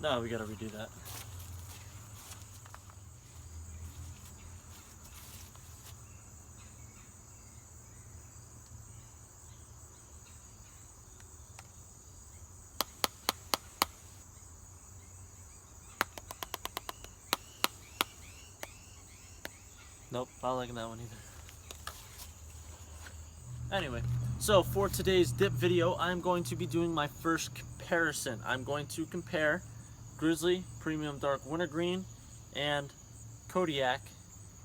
No, we gotta redo that. Nope, not liking that one either. Anyway, so for today's dip video, I'm going to be doing my first comparison. I'm going to compare Grizzly Premium Dark Wintergreen and Kodiak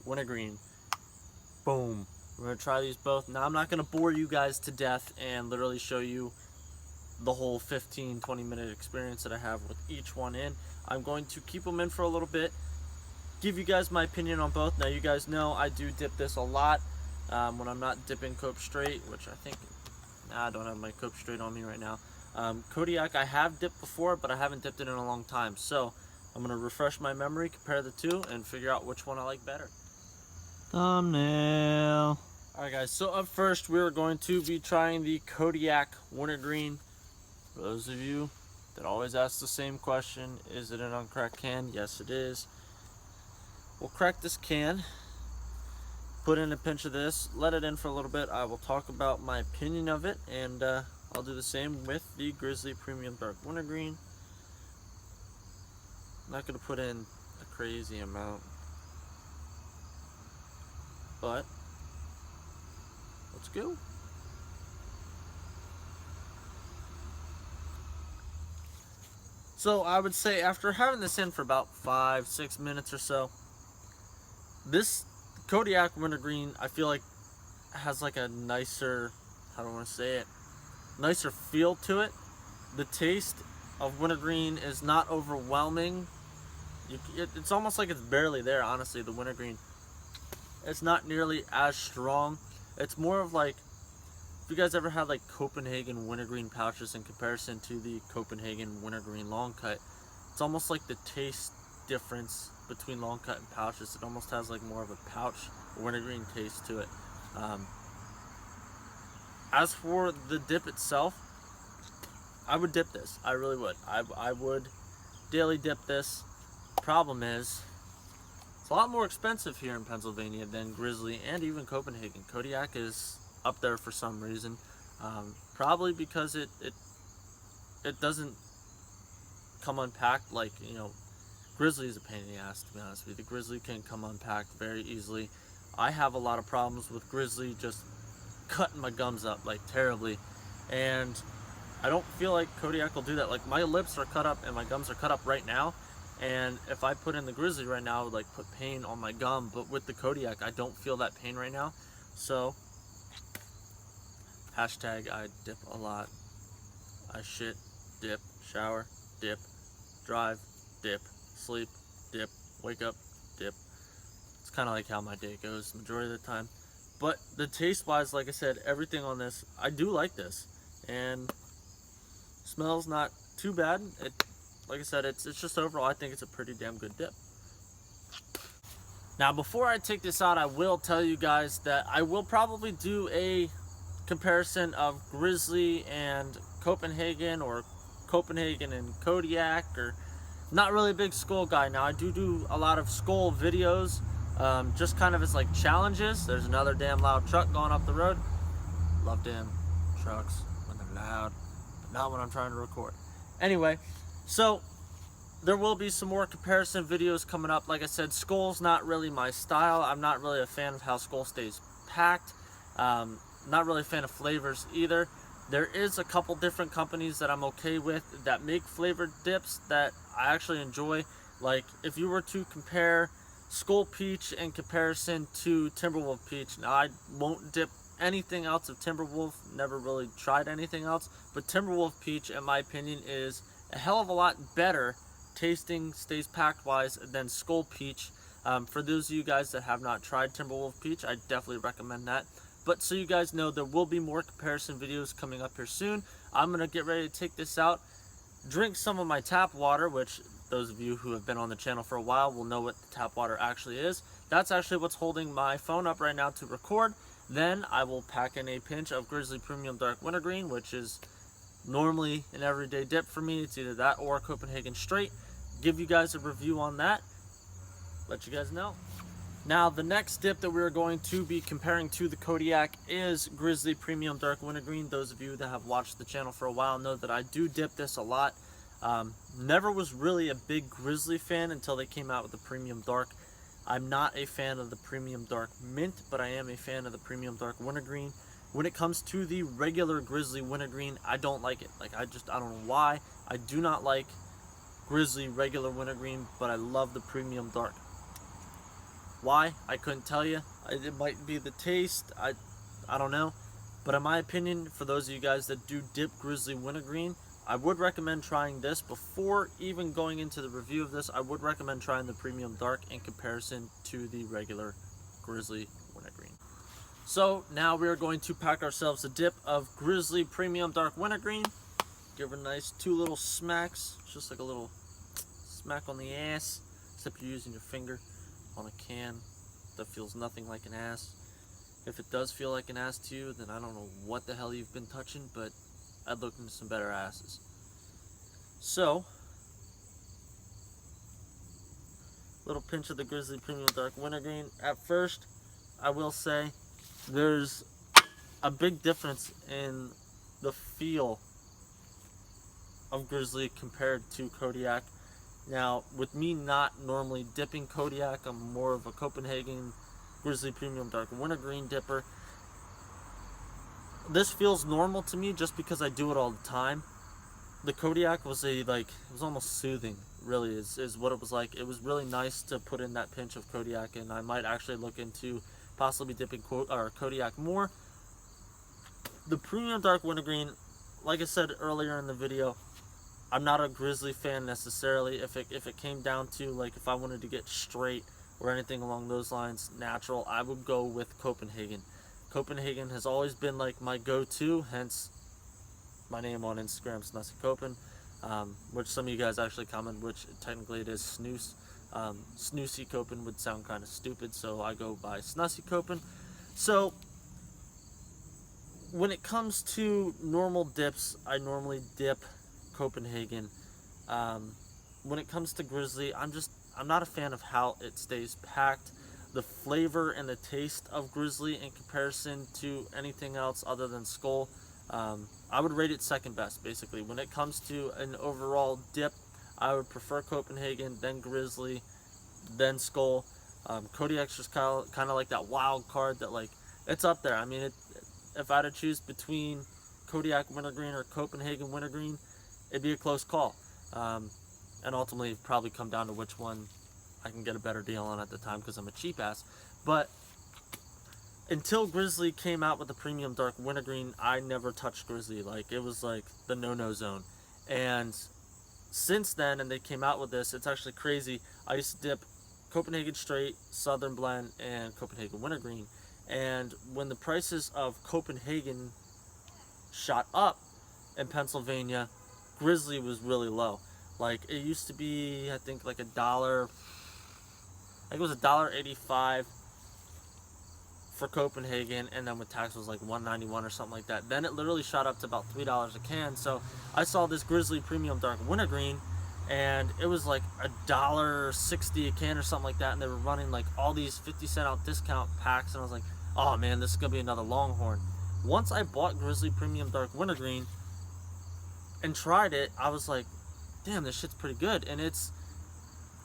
Wintergreen. Boom. We're going to try these both. Now, I'm not going to bore you guys to death and literally show you the whole 15-20 minute experience that I have with each one in. I'm going to keep them in for a little bit, give you guys my opinion on both. Now, you guys know I do dip this a lot when I'm not dipping Cope Straight, which I think, I don't have my Cope Straight on me right now. Kodiak I have dipped before, but I haven't dipped it in a long time. So I'm going to refresh my memory, compare the two, and figure out which one I like better. Thumbnail. Alright guys, so up first we're going to be trying the Kodiak Wintergreen. For those of you that always ask the same question, is it an uncracked can? Yes, it is. We'll crack this can, put in a pinch of this, let it in for a little bit. I will talk about my opinion of it, and I'll do the same with the Grizzly Premium Dark Wintergreen. I'm not going to put in a crazy amount, but let's go. So I would say after having this in for about 5-6 minutes or so, this Kodiak Wintergreen, I feel like, has like a nicer, how do I want to say it, nicer feel to it. The taste of Wintergreen is not overwhelming. It's almost like it's barely there, honestly, the Wintergreen. It's not nearly as strong. It's more of like, if you guys ever had like Copenhagen Wintergreen pouches in comparison to the Copenhagen Wintergreen long cut, it's almost like the taste difference between long cut and pouches. It almost has like more of a pouch wintergreen taste to it. As for the dip itself, I would dip this. I really would. I would daily dip this. Problem is, it's a lot more expensive here in Pennsylvania than Grizzly and even Copenhagen. Kodiak is up there for some reason. Probably because it doesn't come unpacked like, you know, Grizzly is a pain in the ass, to be honest with you. The Grizzly can come unpacked very easily. I have a lot of problems with Grizzly just cutting my gums up like terribly, and I don't feel like Kodiak will do that. Like, my lips are cut up and my gums are cut up right now, and if I put in the Grizzly right now, it would like put pain on my gum, but with the Kodiak I don't feel that pain right now. So hashtag I dip a lot. I shit, dip, shower, dip, drive, dip, sleep, dip, wake up, dip. It's kind of like how my day goes majority of the time. But the taste wise, like I said, everything on this, I do like this, and smells not too bad. It, like I said, it's just overall, I think it's a pretty damn good dip. Now, before I take this out, I will tell you guys that I will probably do a comparison of Grizzly and Copenhagen, or Copenhagen and Kodiak, or not really a big Skull guy. Now, I do a lot of Skull videos, just kind of as like challenges. There's another damn loud truck going up the road. Love damn trucks when they're loud, but not when I'm trying to record. Anyway, so there will be some more comparison videos coming up. Like I said, Skull's not really my style. I'm not really a fan of how Skull stays packed. Not really a fan of flavors either. There is a couple different companies that I'm okay with that make flavored dips that I actually enjoy. Like, if you were to compare Skull Peach in comparison to Timberwolf Peach, now I won't dip anything else of Timberwolf, never really tried anything else, but Timberwolf Peach, in my opinion, is a hell of a lot better tasting, stays packed wise, than Skull Peach. For those of you guys that have not tried Timberwolf Peach, I definitely recommend that. But so you guys know, there will be more comparison videos coming up here soon. I'm going to get ready to take this out, drink some of my tap water, which those of you who have been on the channel for a while will know what the tap water actually is. That's actually what's holding my phone up right now to record. Then I will pack in a pinch of Grizzly Premium Dark Wintergreen, which is normally an everyday dip for me. It's either that or Copenhagen Straight. give you guys a review on that, let you guys know. Now, the next dip that we're going to be comparing to the Kodiak is Grizzly Premium Dark Wintergreen. Those of you that have watched the channel for a while know that I do dip this a lot. Never was really a big Grizzly fan until they came out with the Premium Dark. I'm not a fan of the Premium Dark Mint, but I am a fan of the Premium Dark Wintergreen. When it comes to the regular Grizzly Wintergreen, I don't like it. Like, I don't know why. I do not like Grizzly regular Wintergreen, but I love the Premium Dark. Why? I couldn't tell you. It might be the taste. I don't know. But in my opinion, for those of you guys that do dip Grizzly Wintergreen, I would recommend trying this. Before even going into the review of this, I would recommend trying the Premium Dark in comparison to the regular Grizzly Wintergreen. So now we are going to pack ourselves a dip of Grizzly Premium Dark Wintergreen. Give it a nice 2 little smacks, just like a little smack on the ass, except you're using your finger on a can that feels nothing like an ass. If it does feel like an ass to you, then I don't know what the hell you've been touching, but I'd look into some better asses. So, little pinch of the Grizzly Premium Dark Wintergreen. At first, I will say there's a big difference in the feel of Grizzly compared to Kodiak. Now, with me not normally dipping Kodiak, I'm more of a Copenhagen Grizzly Premium Dark Wintergreen dipper. This feels normal to me just because I do it all the time. The Kodiak was it was almost soothing, really, is what it was like. It was really nice to put in that pinch of Kodiak, and I might actually look into possibly dipping Kodiak more. The Premium Dark Wintergreen, like I said earlier in the video, I'm not a Grizzly fan necessarily. If it came down to, like, if I wanted to get straight or anything along those lines, natural, I would go with Copenhagen. Copenhagen has always been like my go-to, hence my name on Instagram, Snussycopen, which some of you guys actually commented, which technically it is Snus. Snussycopen would sound kind of stupid, so I go by Snussycopen. So when it comes to normal dips, I normally dip Copenhagen. When it comes to Grizzly, I'm not a fan of how it stays packed. The flavor and the taste of Grizzly in comparison to anything else other than Skull, I would rate it second best, basically. When it comes to an overall dip, I would prefer Copenhagen, then Grizzly, then Skull. Kodiak's just kind of like that wild card that, like, it's up there. I mean, if I had to choose between Kodiak Wintergreen or Copenhagen Wintergreen, it'd be a close call. And ultimately probably come down to which one I can get a better deal on at the time, because I'm a cheap ass. But until Grizzly came out with the Premium Dark Wintergreen, I never touched Grizzly. Like, it was like the no-no zone. And since then, and they came out with this, it's actually crazy. I used to dip Copenhagen Straight, Southern Blend, and Copenhagen Wintergreen. And when the prices of Copenhagen shot up in Pennsylvania, Grizzly was really low. Like, it used to be, I think, like $1, I think it was $1.85 for Copenhagen, and then with tax was like $1.91 or something like that. Then it literally shot up to about $3 a can. So I saw this Grizzly Premium Dark Wintergreen, and it was like $1.60 a can or something like that, and they were running like all these 50-cent out discount packs, and I was like, oh man, this is gonna be another Longhorn. Once I bought Grizzly Premium Dark Wintergreen and tried it, I was like, damn, this shit's pretty good. And it's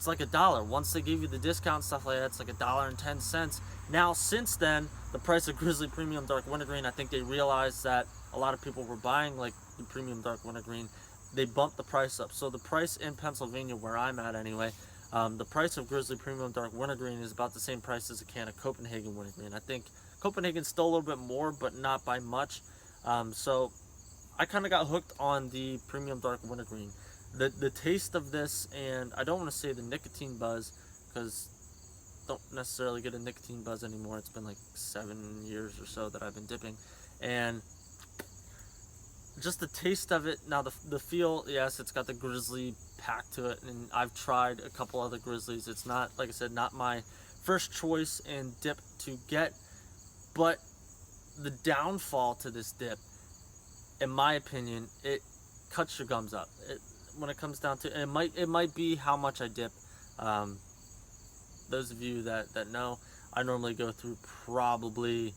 like $1. Once they give you the discount and stuff like that, it's like $1.10. Now, since then, the price of Grizzly Premium Dark Wintergreen, I think they realized that a lot of people were buying like the Premium Dark Wintergreen. They bumped the price up. So the price in Pennsylvania, where I'm at anyway, the price of Grizzly Premium Dark Wintergreen is about the same price as a can of Copenhagen Wintergreen. I think Copenhagen's still a little bit more, but not by much. So I kind of got hooked on the Premium Dark Wintergreen. The taste of this, and I don't want to say the nicotine buzz, because don't necessarily get a nicotine buzz anymore. It's been like 7 years or so that I've been dipping, and just the taste of it. Now the feel, yes, it's got the Grizzly pack to it, and I've tried a couple other Grizzlies. It's not, like I said, not my first choice in dip to get, but the downfall to this dip, in my opinion, it cuts your gums up. when it comes down to it might be how much I dip. Those of you that know, I normally go through probably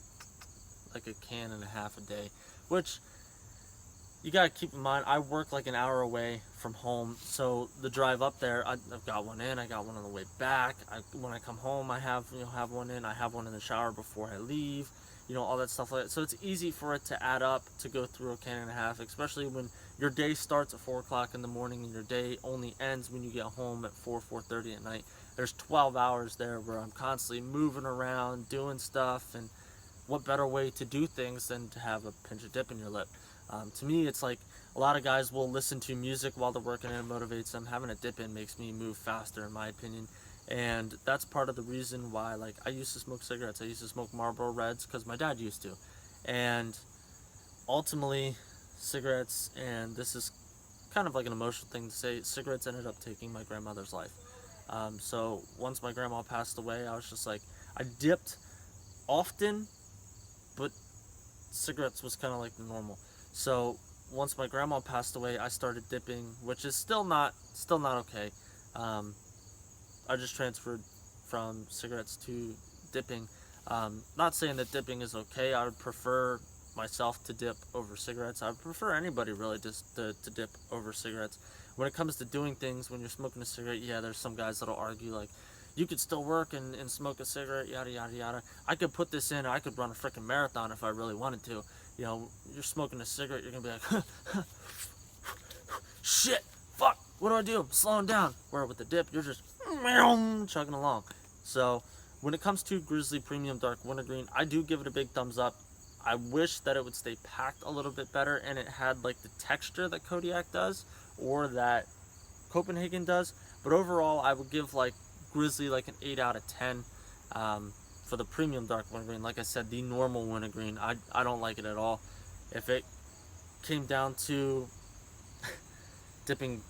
like a can and a half a day, which you gotta keep in mind, I work like an hour away from home, so the drive up there, I've got one in, I got one on the way back. When I come home, I have one in, I have one in the shower before I leave, all that stuff like that. So it's easy for it to add up to go through a can and a half, especially when your day starts at 4 o'clock in the morning and your day only ends when you get home at 4:30 at night. There's 12 hours there where I'm constantly moving around, doing stuff, and what better way to do things than to have a pinch of dip in your lip? To me, it's like a lot of guys will listen to music while they're working and it motivates them. Having a dip in makes me move faster, in my opinion. And that's part of the reason why, like, I used to smoke cigarettes. I used to smoke Marlboro Reds because my dad used to. And ultimately, cigarettes, and this is kind of like an emotional thing to say, cigarettes ended up taking my grandmother's life. So once my grandma passed away, I was just like, I dipped often, but cigarettes was kind of like the normal. So once my grandma passed away, I started dipping, which is still not okay. I just transferred from cigarettes to dipping. Not saying that dipping is okay. I would prefer myself to dip over cigarettes. I would prefer anybody really just to dip over cigarettes. When it comes to doing things, when you're smoking a cigarette, yeah, there's some guys that'll argue like, you could still work and smoke a cigarette, yada yada yada. I could put this in, I could run a freaking marathon if I really wanted to. You're smoking a cigarette, you're gonna be like, shit, fuck, what do? I'm slowing down. Where with the dip, you're just chugging along. So when it comes to Grizzly Premium Dark Wintergreen, I do give it a big thumbs up. I wish that it would stay packed a little bit better and it had like the texture that Kodiak does or that Copenhagen does. But overall, I would give like Grizzly like an 8 out of 10 for the Premium Dark Wintergreen. Like I said, the normal wintergreen, I don't like it at all. If it came down to dipping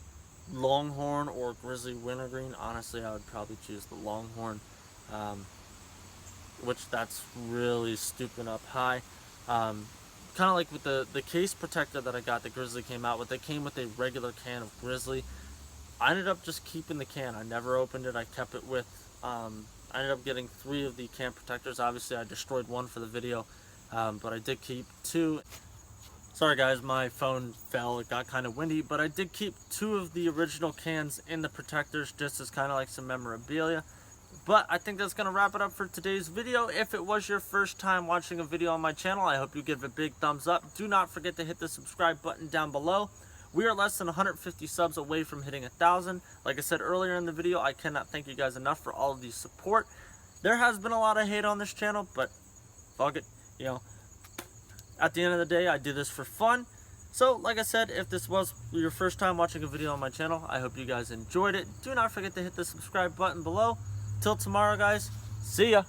Longhorn or Grizzly Wintergreen, honestly, I would probably choose the Longhorn, which that's really stooping up high. Kind of like with the case protector that I got that Grizzly came out with. They came with a regular can of Grizzly. I ended up just keeping the can. I never opened it. I kept it with, I ended up getting 3 of the can protectors. Obviously, I destroyed 1 for the video, but I did keep 2. Sorry guys, my phone fell. It got kind of windy, but I did keep 2 of the original cans in the protectors just as kind of like some memorabilia. But I think that's going to wrap it up for today's video. If it was your first time watching a video on my channel, I hope you give it a big thumbs up. Do not forget to hit the subscribe button down below. We are less than 150 subs away from hitting 1,000. Like I said earlier in the video, I cannot thank you guys enough for all of the support. There has been a lot of hate on this channel, but fuck it, at the end of the day, I do this for fun. So, like I said, if this was your first time watching a video on my channel, I hope you guys enjoyed it. Do not forget to hit the subscribe button below. Till tomorrow, guys. See ya.